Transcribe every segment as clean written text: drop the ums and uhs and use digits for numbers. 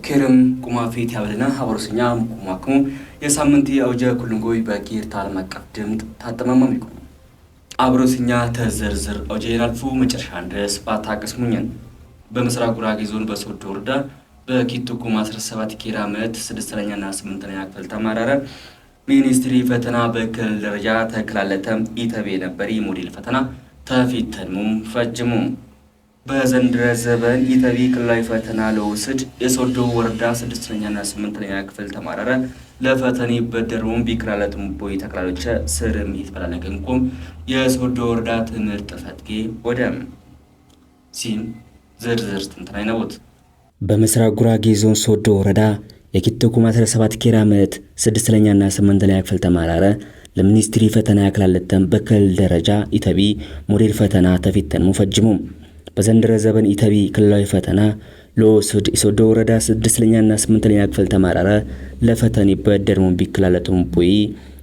كرم كما فيت يابلنا هبرسنيا كما የሳምንት አውጀ ኩልንጎይ በቂር ታልመቀፍ ድምጥ ታጠማማም ይቆም አብሮስኛ ተዘርዝር አውጀ ያልፉ መጨረሻ ድረስ ባታቀስሙኝን በምስራቅ ጉራጌ ዞን በሶዶ ወረዳ በኪቱኩ 17 ኪራ ዓመት 6ኛና 8ኛ ክፍል ተማራረ ሚኒስትሪ ፈተና በክልል ደረጃ ተከላለተም ኢተቤ ነበር ሞዴል ፈተና ተፊተኑም ፈጅሙም በዘንድረ ዘበን ኢተቤ ክልላዊ ፈተና ለውስድ የሶዶ ወረዳ 6ኛና 8ኛ ክፍል ተማራረ ለፈተኒ በደሩም ቢክራለቱም ቦይ ተክላሎች ስርም ይተበላለገንኩም የሶዶ ወረዳ ትምህርት ፈትጌ ወደም ሲም ዝርዝር ትንተና ይነውት በምስራቅ ጉራጌ ዞን ሶዶ ወረዳ የኪቱኩ 17 ኪራ ዓመት 6ኛና 8ኛ ክፍል ተማራረ ለሚኒስትሪ ፈተና ያክላለተም በክልል ደረጃ ኢተቢ ሞዴል ፈተና ተፊተኑ ፈጅሙም በዘንድረ ዘበን ኢተቢ ክልላዊ ፈተና ለወስድ የሶዶ ወረዳ 6ኛና 8ኛ ክፍል ተማራረ ለፈተኒ በደርሙም ቢክላለቱም ቦይ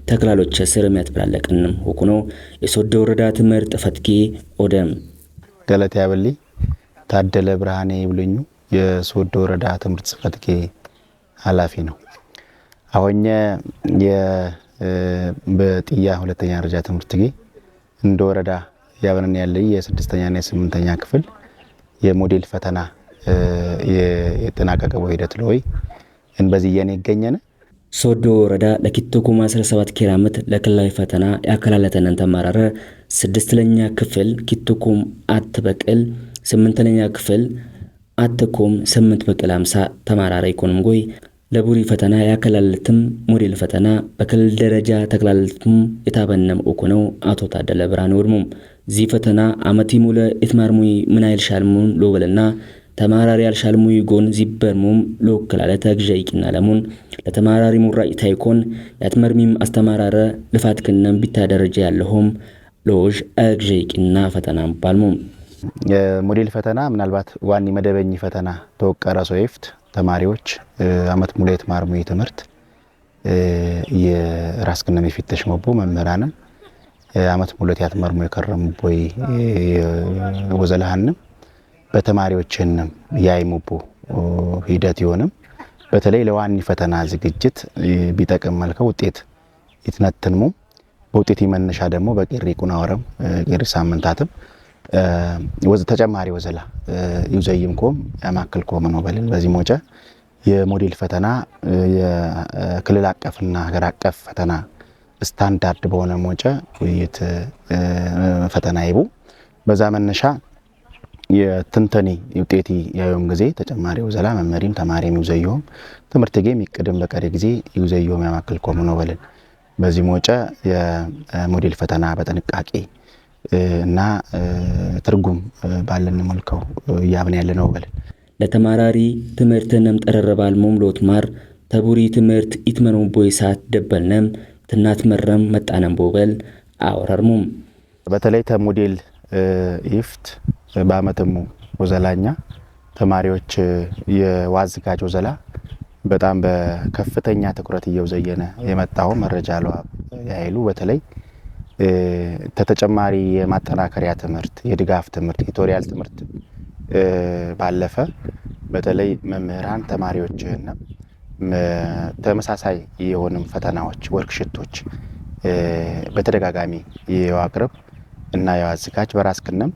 ተክላሎች ስርም ያተበላለቀንም ሆኩኖ የሶዶ ወረዳ ትምህርት ፈትጌ ኦደም ገለቴ ያበሊ ታደለ ብርሃኔ ይብሉኙ የሶዶ ወረዳ ትምህርት ፈትጌ ኃላፊ ነው። አሁን በጥያ ሁለተኛ ደረጃ ትምህርት ጌ እንደ ወረዳ ያበነን ያለ የ6ኛና 8ኛ ክፍል የሞዴል ፈተና የተናቀቀው ሂደት ለይ እንበዚህ የኔ ይገኘነ ሶዶ ወረዳ ለኪቱኩ 17 ኪራ ዓመት ለክልላዊ ፈተና ያከላለተነን ተማራረ 6ኛ ክፍል ኪቱኩም አትበቅል 8ኛ ክፍል አትኩም 8 በቅል 50 ተማራረ ኢኮኖም ጎይ ለቡሪ ፈተና ያከላለተም ሞዴል ፈተና በክልል ደረጃ ተከላለተም የታበነም ኦኮነው አቶ ታደለ ብርሃኔ ወድሙም ዚ ፈተና አመቲ ሙለ ኢትማርሙይ ምን አይል ሻልሙን ሎበልና ተማራሪ ያልሻልሙይ ጎን ዚበርሙም ሎክላለ ተግጀይቂና ለሙን ለተማራሪ ሙራይ ታይኮን ያትመርሚም አስተማራረ ልፋት ከነም ቢታ ደረጃ ያለሁም ሎጅ አግጀይቂና ፈተናም ባልሙም ሞዴል ፈተና ምናልባት ዋኒ መደበኝ ፈተና ተወቀረ ሶይፍት ተማሪዎች አመት ሙሉ የተማርሙይ ትምህርት የራስ ከነም ይፍተሽ መቦ መምህራንም አመት ሙሉ ያትመርሙይ ከረም ቦይ ወዘላህንም በተማሪዎችንም ያይሙቡ ሂደት ይሆንም በተለይ ለዋኒ ፈተና ዝግጅት ቢጠቅም መልከው ውጤት ይትነተንሙ በውጤት ይመነሻ ደግሞ በቂሪ ቁናወረም ቂሪ ሳምንታትም ተጨማሪ ወዘላ ይዘይምኮም ያማከልኮም ነው በልን በዚህ ሞጨ የሞዴል ፈተና የክልል አቀፍና ሀገር አቀፍ ፈተና ስታንዳርድ በሆነ ሞጨ ውይይት ፈተና ይቡ በዛ መነሻ የትንተኒ ውጤቲ ያዩም ጊዜ ተጨማሪ ወዘላ መመሪም ተማሪም ይዘዩም ትምህርት ጌም ይቀደም በቀሪ ጊዜ ይዘዩም ያማከልኮም ነው በልን በዚህ ሞጨ የሞዴል ፈተና በጥንቃቄ እና ትርጉም ባለን መልከው ያብን ያለ ነው በልን ለተማራሪ ትምህርትንም ተረረባል ሞምሎት ማር ተቡሪ ትምህርት ኢትመኑም ቦይሳት ደበልነም ትናት መረም መጣነም ቦበል አወራርሙም በተለይ ተሞዴል ኢፍት በአመተሙ ወዘላኛ ተማሪዎች የዋዝጋጅ ወዘላ በጣም በከፍተኛ ትኩረት እየወዘየነ የመጣው መረጃ ነው ያይሉ በተለይ ተተጨማሪ የማጠናከሪያ ትምህርት የድጋፍ ትምህርት ቱቶሪያል ትምህርት ባለፈ በተለይ መምህራን ተማሪዎችና ተመሳሳይ የሆኑም ፈተናዎች ወርክሺቶች በተደጋጋሚ የዋቅርብ እና ያዋዝጋጅ በራስ ከነም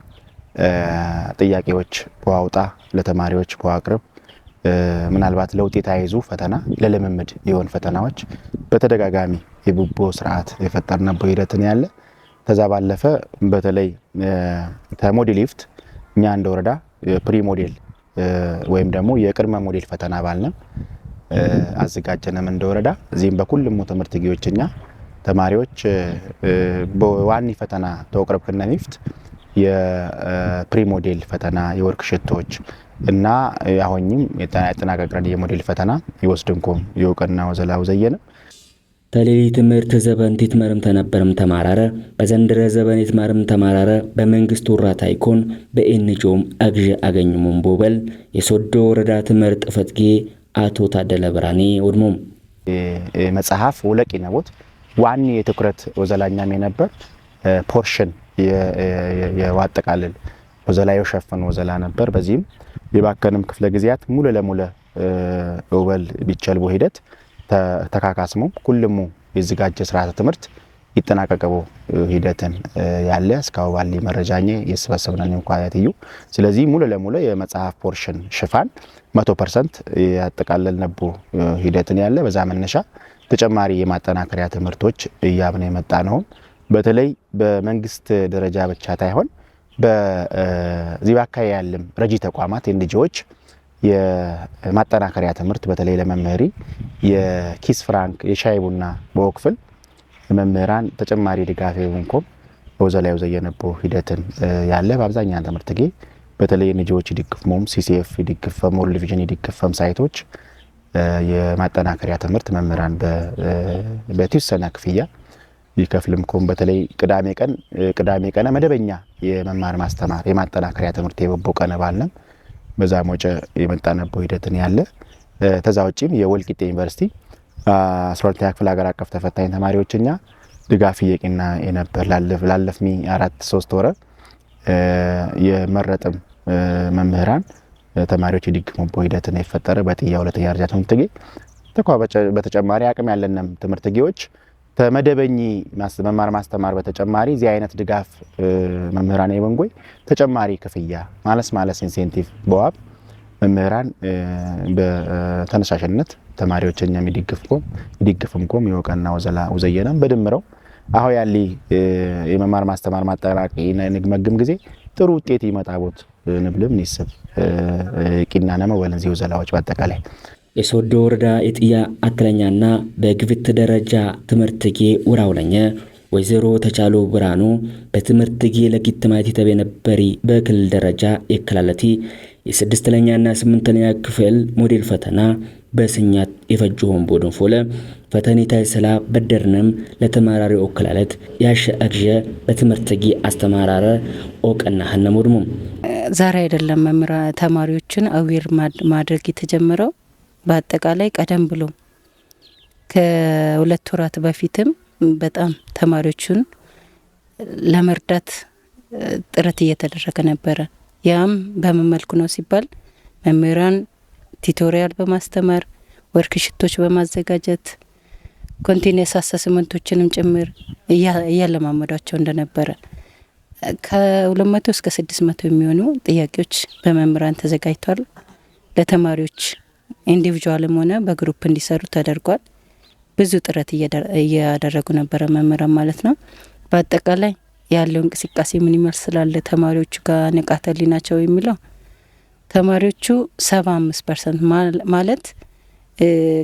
ጥያቄዎች በአውጣ ለተማሪዎች በዋቅርብ ምናልባት ለውጤት አይዙ ፈተና ለለምምድ የሆን ፈተናዎች በተደጋጋሚ የቡቦ ስርዓት የፈጠርነው ሂደትን ያለ ተዛ ባለፈ በተለይ ተሞዴል ኢፍት እኛ እንደ ወረዳ ፕሪ ሞዴል ወይም ደግሞ የቅድመ ሞዴል ፈተና ባልነም አዘጋጀነም እንደ ወረዳ እዚህም በኩልም ትምህርት ጊዜዎችኛ ተማሪዎች በዋኒ ፈተና ተወቅረብ ከነም ኢፍት የፕሪ ሞዴል ፈተና የወርክሺቶች እና አሁንም የተጠናቀቀ የሞዴል ፈተና ይወስድንኩም ይወቀና ወዘላው ዘየነ ተሌሊ ትምህርት ዘበን ትመርም ተነበርም ተማራረ በዘንድረ ዘበን ትማርም ተማራረ በመንግስት ወራታ አይኮን በኤንጂኦም አግጀ አገኙም ቦበል የሶዶ ወረዳ ትምህርት ፈትጌ አቶ ታደለ ብርሃኔ ወድሞም መጽሐፍ ወለቂ ነቦት ዋኒ የትኩረት ወዘላኛም የነበር ፖርሽን የዋጠቃለል ወዘላዩ ሸፈን ወዘላ ነበር በዚህም የባከንም ክፍለ ጊዜያት ሙሉ ለሙሉ ኦበል ቢቸልቦ ሂደት ተካካስሞ ሁሉም የዝጋጀ ስርዓተ ትምህርት ይጠናቀቀው ሂደትን ያለ እስካው ባሊ መረጃኘ የስበሰብነን እንኳያትዩ ስለዚህ ሙሉ ለሙሉ የመጽሐፍ ፖርሽን ሽፋን 100% ያጠቃለል ነቦ ሂደትን ያለ በዛ መነሻ ተጨማሪ የማጠናከሪያ ትምህርቶች ያብነ የመጣ ነው በተለይ በመንግስት ደረጃ ብቻ ታይሆን በዚባካይ ያለም ረጂ ተቋማት እንዲጆች የማጠናከሪያ ትምህርት በተለይ ለመምህሪ የኪስ ፍራንክ የሻይቡና በወክፍል መምህራን ተጨማሪ ድጋፍ ይሁንኮም ወዘላዩ ዘየነቦ ሂደትን ያለ በአብዛኛው ትምህርት ጌ በተለይ እንዲጆች ይድግፍሞም ሲሲኤፍ ይድግፈም ሞል ዲቪዥን ይድግፈም ሳይቶች የማጠናከሪያ ትምህርት መምህራን በተወሰነ ክፍያ ይከፍልምኮም በተለይ ቅዳሜ ቀን መደበኛ የመማር ማስተማር የማጠናከሪያ ትምህርት የበቦ ቀን ባልንም በዛ ሞጨ የመጣነቦ ሂደትን ያለ ተዛውጪም የወልቂጤ ዩኒቨርሲቲ 12ኛ ክፍል ሀገር አቀፍ ተፈታኝ ተማሪዎችኛ ድጋፍ ይየቂና የነበር ላለፍሚ 4-3 ወረ የመረጥም መምህራን ተማሪዎች ይድግሙቦ ሂደትን የፈጠረ በጥያ ሁለተኛ ደረጃ ትምህርት ጌ በተጨማሪ አቅም ያለንም ትምህርት ጌዎች ተመደበኝ መማር ማስተማር በተጨማሪ እዚህ አይነት ድጋፍ መምህራን የወንጎይ ተጨማሪ ክፍያ ማለት ኢንሴንቲቭ በዋብ መምህራን በተነሳሽነት ተማሪዎችኛ ይድግፍምኮም ይወቀና ወዘየነም በድምረው አሁ ያሊ የመማር ማስተማር ማጠናቀቅ ንግመግም ጊዜ ጥሩ ውጤት ይመጣቦት ንብልም ንስብ ቂናነመ ወለንዚው ዘላዎች በአጠቃላይ የሶዶ ወረዳ የጥያ አክለኛና በግብት ደረጃ ትምህርት ጌ ወራውለኛ ወይዘሮ ተቻሉ ብራኑ በትምህርት ጌ ለጊትማት የተበነበሪ በክልል ደረጃ የከላለቲ የ6ኛና 8ኛ ክፍል ሞዴል ፈተና በስኛት የፈጆውን ቦዶን ፎለ ፈተኒታይ ሰላ በደርነም ለተማራሪ ኦክላለት ያሸ አግጀ በትምህርት ጌ አስተማራረ ኦቀና ሐነሙድሙ ዛሬ አይደለም መምራ ተማሪዎችን አዊር ማድረግ የተጀመረው በአጠቃላይ ቀደም ብሎ ከሁለት ወራት በፊትም በጣም ተማሪዎችን ለመርዳት ጥረት እየተደረገ ነበር ያም በመመልኩ ነው ሲባል መምህራን ቲዩቶሪያል በማስተማር ወርክሽቶች በማዘጋጀት ኮንቲኒየስ አሰስመንቶችንም ጭምር እያለማመዷቸው እንደነበረ ከ200 እስከ 600 የሚሆኑ ጥያቄዎች በመምህራን ተዘጋጅቷል ለተማሪዎች ኢንዲቪጁዋልም ሆነ በግሩፕ እንዲሰሩ ተደርጓል ብዙ ጥረት እያደረጉ ነበር መምህራን ማለት ነው በአጠቃላይ ያለው እንቅስቃሴ ምን ይመስላል ተማሪዎቹ ጋር ንቃተ ህሊናቸው የሚለው ተማሪዎቹ 75% ማለት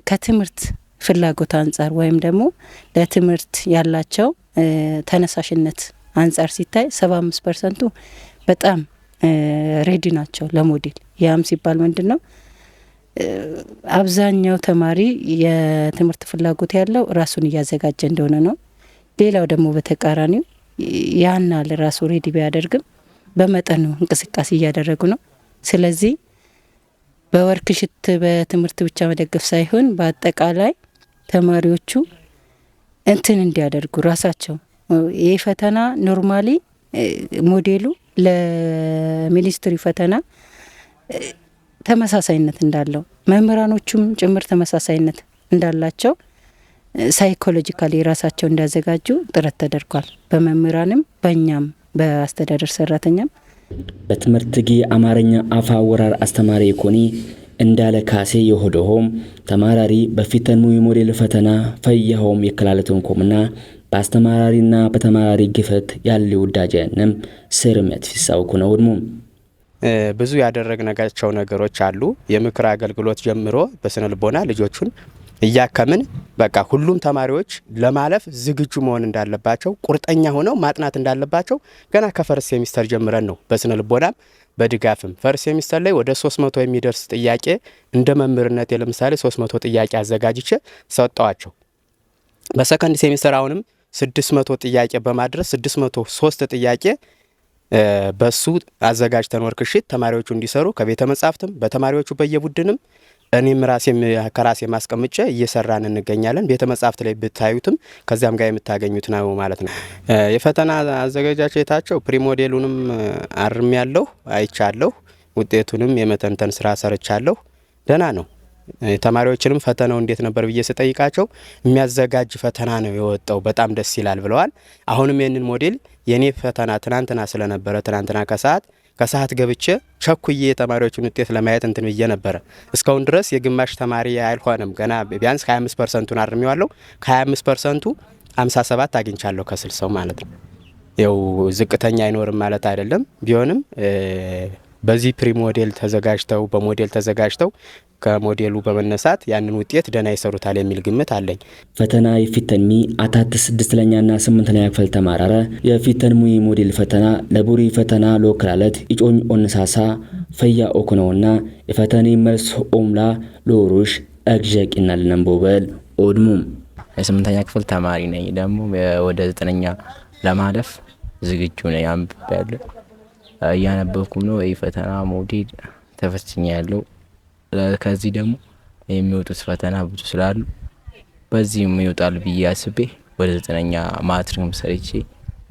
ከትምህርት ፍላጎት አንፃር ወይም ደግሞ ለትምህርት ያላቸው ተነሳሽነት አንፃር ሲታይ 75% በጣም ሬዲ ናቸው ለሞዴል ያም ሲባል ምንድነው አብዛኛው ተማሪ የትምህርት ፍላጎት ያለው ራሱን ያዘጋጀ እንደሆነ ነው ሌላው ደግሞ በተቃራኒው ያና ለራሱ ሬዲ ቢያደርግም በመጠኑ እንቅስቃሴ እያደረጉ ነው ስለዚህ በወርክሽት በትምህርት ብቻ መደገፍ ሳይሆን በአጠቃላይ ተማሪዎቹ እንትን እንዲያደርጉ ራሳቸው ይሄ ፈተና ኖርማሊ ሞዴሉ ለሚኒስትሪ ፈተና ተመሳሳይነት እንዳለው መምህራኖቹም ጭምር ተመሳሳይነት እንዳላቸው ሳይኮሎጂካሊ ራሳቸው እንዲያዘጋጁ ጥረት ተደርጓል በመምህራንም በእኛም በአስተዳደር ሰራተኛም በትምህርት ጌ አማርኛ አፋ ወራር አስተማሪ ኢኮኒ እንዳለ ካሴ የሆደሆም ተማራሪ በፊተኑ የሞዴል ፈተና ፈያሆም የከላለቱን ኮምና በአስተማራሪና በተማራሪ ግፈት ያለው ወዳጀንም ስርመት ፊሳው ኩነውድሙ ብዙ ያደረግናቸው ነገሮች አሉ የምክር አገልግሎት ጀምሮ በስነ ልቦና ልጆቹን እያከምን በቃ ሁሉም ተማሪዎች ለማለፍ ዝግጁ መሆን እንዳለባቸው ቁርጠኛ ሆነው ማጥናት እንዳለባቸው ገና ከፈርስ ሴሚስተር ጀምረን ነው በስነ ልቦናም በድጋፍም ፈርስ ሴሚስተር ላይ ወደ 300 የሚደርስ ጥያቄ እንደ መምህርነት ለምሳሌ 300 ጥያቄ አዘጋጅቼ ሰጣዋቸው በሰከንድ ሴሚስተር አሁንም 600 ጥያቄ በማድረስ 603 ጥያቄ በሱ አዘጋጅተን ወርክሽት ተማሪዎቹ እንዲሰሩ ከቤተ መጻሕፍትም በተማሪዎቹ በየቡድንም እኔም ራሴም ከራሴ ማስቀምጬ እየሰራን እንገኛለን ቤተ መጻሕፍት ላይ ብታዩትም ከዛም ጋር የምታገኙት ነው ማለት ነው የፈተና አዘጋጃጀታቸው ፕሪሞዴሉንም አርም ያለው አይቻለሁ ውጤቱንም የመተንተን ስራ ሰርቻለሁ ደና ነው ተማሪዎችንም ፈተናው እንዴት ነበር ብዬ ስጠይቃቸው የሚያዘጋጅ ፈተና ነው የወጣው በጣም ደስ ይላል ብለዋል። አሁንም ይሄንን ሞዴል የኔ ፈተና ትናንትና ስለነበረ ትናንትና ከሰዓት ገብቼ ቸኩዬ የተማሪዎችን ውጤት ለማየት እንትን ብዬ ነበር። እስካሁን ድረስ የግማሽ ተማሪ አይልሆንም ገና ቢያንስ 25%ን አርሜዋለሁ። ከ25%ቱ 57 አግኝቻለሁ ከ60 ማለት ነው። ያው ዝቅተኛ አይኖርም ማለት አይደለም። ቢሆንም በዚህ ፕሪ ሞዴል ተዘጋጅተው በሞዴል ተዘጋጅተው ከሞዴሉ በመነሳት ያንን ውጤት ደና ይሰሩታል የሚል ግምት አለኝ። ፈተና ይፊተንሚ አታት 6ኛና 8ኛ ክፍል ተማራረ የፊተንሙ ሞዴል ፈተና ለቡሪ ፈተና ሎክላለት ኢጮኝ ኦንሳሳ ፈያ ኦኮነውና የፈተኒ መልስ ኦምላ ሎሩሽ አግጀቂና ለነምቦበል ኦድሙም የ8ኛ ክፍል ተማሪ ነኝ። ደግሞ ወደ 9ኛ ለማለፍ ዝግጁ ነኝ። አንብቤያለሁ፣ እያነበብኩም ነው። የፈተና ሞዴል ተፈትኛለሁ። ከዚህ ደግሞ የሚወጡት ፈተና ብዙ ስላሉ በዚህም ይወጣል ብዬ አስቤ ወደ 9ኛ ማትሪክም ሰርቼ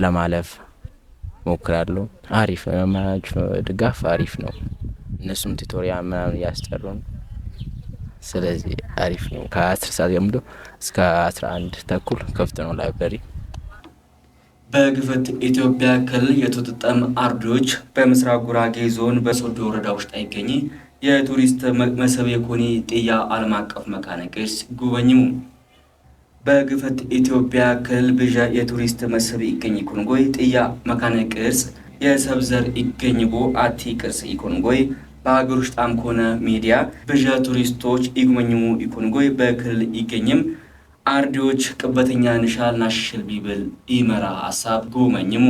ለማለፍ ሞክራለሁ። አሪፍ ነው፣ ድጋፍ አሪፍ ነው። እነሱም ቱቶሪያል ምናምን ያስጠሩ ነው። ስለዚህ አሪፍ ነው። ከ10 ሰዓት ጀምሮ እስከ 11 ተኩል ክፍት ነው ላይብረሪ። በግፍት ኢትዮጵያ ክልል የተወጠጠም አርዶች በምስራቅ ጉራጌ ዞን በሶዶ ወረዳ ውስጥ አይገኝ የቱሪስት መስህብ የኮኒ ጥያ ዓለም አቀፍ መካነ ቅርስ ጉበኝሙ። በግፍት ኢትዮጵያ ክልል ብዣ የቱሪስት መስህብ ይገኝ ኮንጎይ ጥያ መካነ ቅርስ የሰብዘር ይገኝቦ አቲ ቅርስ ኢኮንጎይ በሀገር ውስጥ አምኮነ ሚዲያ ብዣ ቱሪስቶች ይጉመኝሙ ኢኮንጎይ በክልል ይገኝም አርዲዎች ቅበተኛ ንሻል ናሽል ቢብል ይመራ ሐሳብ ጉበኝሙ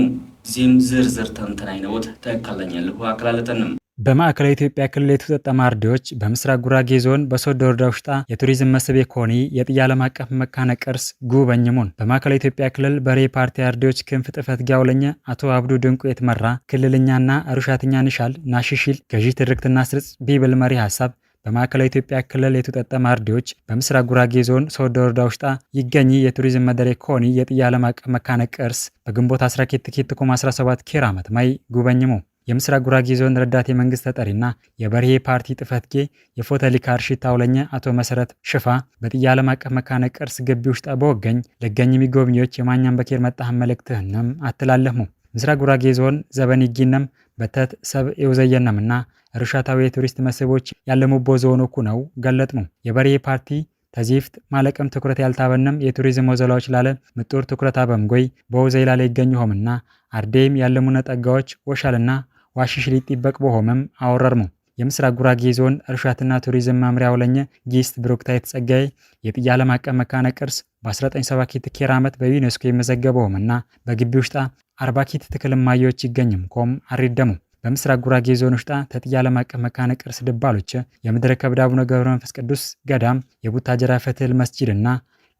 ዚም ዝርዝር ተንተናይነውት ተከለኛለሁ አክላለተንም በማዕከላዊ ኢትዮጵያ ክልል የተወጠጠ አርዲዎች በምስራቅ ጉራጌ ዞን በሶዶ ወረዳ ውስጥ የቱሪዝም መስህብ የኮኒ የጥያ ዓለም አቀፍ መካነ ቅርስ ጉበኝሙን በማዕከላዊ ኢትዮጵያ ክልል በሬ ፓርቲ አርዲዎች ክንፍ ጥፈት ጋውለኛ አቶ አብዱ ድንቁ የተመራ ክልልኛና ሩሻትኛ ንሻል ናሽሽል ገዢ ትርክትና ስርጽ ቢብል መሪ ሐሳብ በማዕከላዊ ኢትዮጵያ ክልል የተወጠጠ አርዲዎች በምስራቅ ጉራጌ ዞን ሶዶ ወረዳ ውስጥ ይገኝ የቱሪዝም መደረ ኮኒ የጥያ ዓለም አቀፍ መካነ ቅርስ በግንቦት 17 ኬር ዓመት ማይ ጉበኝሙ የምስራቅ ጉራጌ ዞን ረዳት የመንግስት ተጠሪና የበርሄ ፓርቲ ጥፈትጌ የፎተሊካ አርሺት አውለኛ አቶ መሰረት ሽፋ በጥያ ዓለም አቀፍ መካነ ቅርስ ግቢ ውስጥ በወገኝ ለገኝ የሚጎብኚዎች የማኛም በኬር መጣህ መልእክትህንም አትላለሙ ምስራቅ ጉራጌ ዞን ዘበን ይጊነም በተት ሰብ የውዘየነምና ሩሻታዊ የቱሪስት መስህቦች ያለሙቦ ዞን ነው ገለጥሙ የበርሄ ፓርቲ ተዚፍት ማለቅም ትኩረት ያልታበነም የቱሪዝም ወዘላዎች ላለ ምጡር ትኩረት አበምጎይ በወዘይ ላለ ይገኙ ሆምና አርዴም ያለሙነ ጠጋዎች ወሻልና ዋሽሽል ይጥበቅ በሆመም አወረርሙ የምስራቅ ጉራጌ ዞን እርሻትና ቱሪዝም መምሪያ አውለኘ ጊስት ብሩክታይት ጸጋይ የጥያ ዓለም አቀፍ መካነ ቅርስ በ1970 ኬር ዓመት በዩኔስኮ የመዘገበው ሆምና በግቢ ውስጥ 40 ኪት ትክልማዮች ይገኝም ኮም አሪደሙ በምስራቅ ጉራጌ ዞን ውስጥ ተጥያ ዓለም አቀፍ መካነ ቅርስ ድባሎች የምድረ ከብድ አቡነ ገብረ መንፈስ ቅዱስ ገዳም የቡታጀራ ፈትል መስጂድና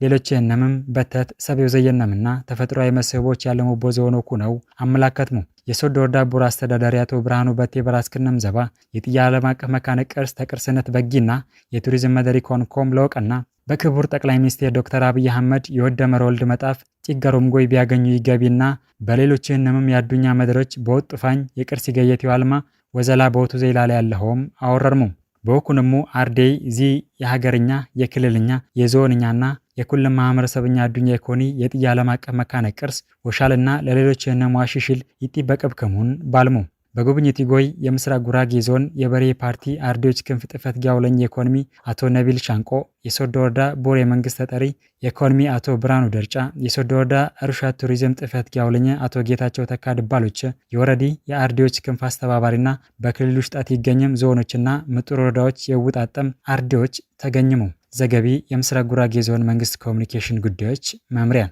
ሌሎች የነምም በተት ሰብየው ዘየነምና ተፈጥሯዊ መስህቦች ያለሙቦ ዞን ነው አመላከትሙ የሶዶ ወረዳ ቡራ አስተዳዳሪ አቶ ብርሃኑ በቴ በራስክነም ዘባ የጥያ ዓለም አቀፍ መካነ ቅርስ ተቅርስነት በጊና የቱሪዝም መደሪ ኮንኮም ለወቀና በክቡር ጠቅላይ ሚኒስትር ዶክተር አብይ አህመድ የወደመረ ወልድ መጣፍ ጭገሮም ጎይ ቢያገኙ ይገቢና በሌሎች የነምም ያዱኛ መድሮች በወጥፋኝ የቅርስ ይገየት ይዋልማ ወዘላ በወቱ ዘይላላ ያለውም አወረርሙ በወኩንሙ አርዴይ ዚ የሀገርኛ የክልልኛ የዞንኛና የኩልም ማህበረሰብኛ አዱኛ ኢኮኒ የጥያ ዓለም አቀፍ መካነ ቅርስ ወሻልና ለሌሎች የነሙ አሽሽል ይጥበቀብከሙን ባልሙ በጉብኝት ይጎይ የምስራቅ ጉራጌ ዞን የበሬ ፓርቲ አርዲዎች ክንፍ ጥፈት ጋውለኝ ኢኮኖሚ አቶ ነቢል ሻንቆ የሶዶ ወረዳ ቦር የመንግስት ተጠሪ ኢኮኖሚ አቶ ብርሃኑ ደርጫ የሶዶ ወረዳ እርሻት ቱሪዝም ጥፈት ጋውለኝ አቶ ጌታቸው ተካድባሎች የወረዲ የአርዲዎች ክንፍ አስተባባሪና በክልል ውስጣት ይገኝም ዞኖችና ምጡር ወረዳዎች የውጣጠም አርዲዎች ተገኝሙ ዘገቢ የምስራቅ ጉራጌ ዞን መንግስት ኮሙኒኬሽን ጉዳዮች መምሪያ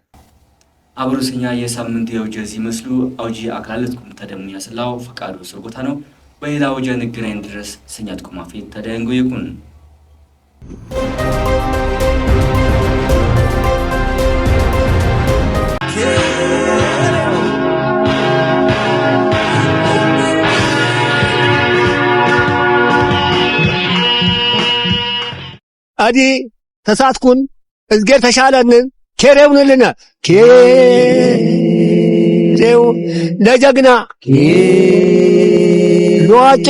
አብሮስኛ የሳምንት የውጀዚ መስሉ አውጂ አካላት ኩም ተደሙ ያስላው ፈቃዱ ስርጎታ ነው በሌላ ወጀ ንግናኝ ድረስ ስኛት ቁማፊት ተደንጎ ይኩን አዲ ተሳትኩን እዝጌር ተሻለን ኬሬውንልና ኬሬው ለጀግና ለዋጮ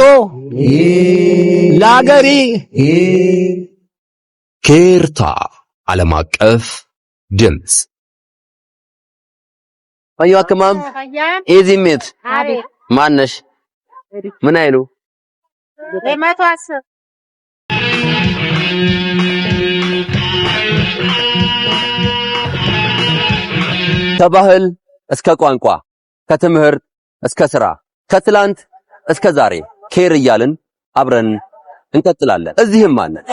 ለአገሪ ኬርታ ዓለም አቀፍ ድምፅ አዩ አከማም ኤዚሜት ማነሽ ምን አይሉ ለማቶ አስር ከባህል እስከ ቋንቋ ከትምህርት እስከ ስራ ከትላንት እስከ ዛሬ ኬር እያልን አብረን እንቀጥላለን። እዚህም አለን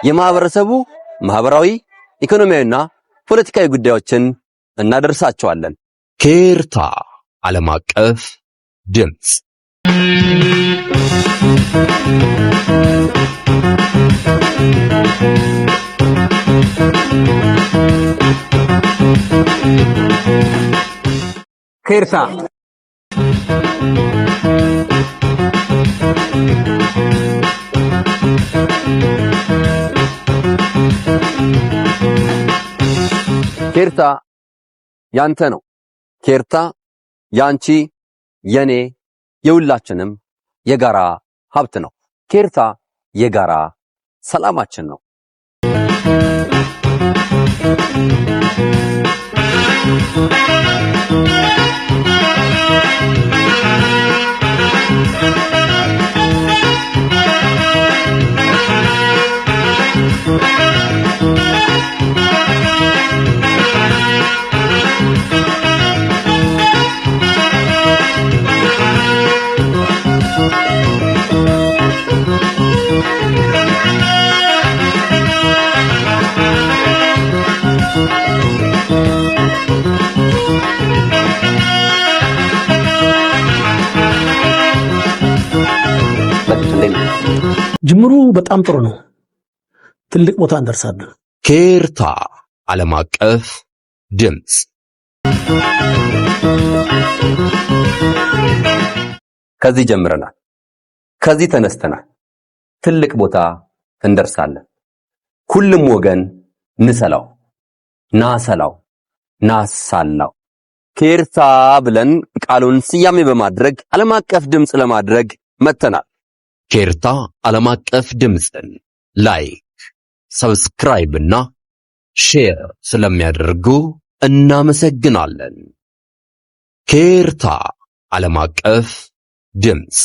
የማህበረሰቡ ማህበራዊ ኢኮኖሚያዊና ፖለቲካዊ ጉዳዮችን እናደርሳቸዋለን። ኬርታ ዓለም አቀፍ ድምፅ ኬርታ ኬርታ ያንተ ነው። ኬርታ ያንቺ፣ የኔ፣ የሁላችንም የጋራ ሀብት ነው። ኬርታ የጋራ ሰላማችን ነው። ጅምሩ በጣም ጥሩ ነው። ትልቅ ቦታ እንደርሳለን። ኬርታ ዓለም አቀፍ ድምፅ ከዚህ ጀምረናል። ከዚህ ተነስተናል። ትልቅ ቦታ እንደርሳለን። ሁሉም ወገን ንሰላው፣ ናሰላው፣ ናሳላው ኬርታ ብለን ቃሉን ስያሜ በማድረግ ዓለም አቀፍ ድምፅ ለማድረግ መተናል። ኬርታ ዓለም አቀፍ ድምፅን ላይክ፣ ሰብስክራይብ እና ሼር ስለሚያደርጉ እናመሰግናለን። ኬርታ ዓለም አቀፍ ድምፅ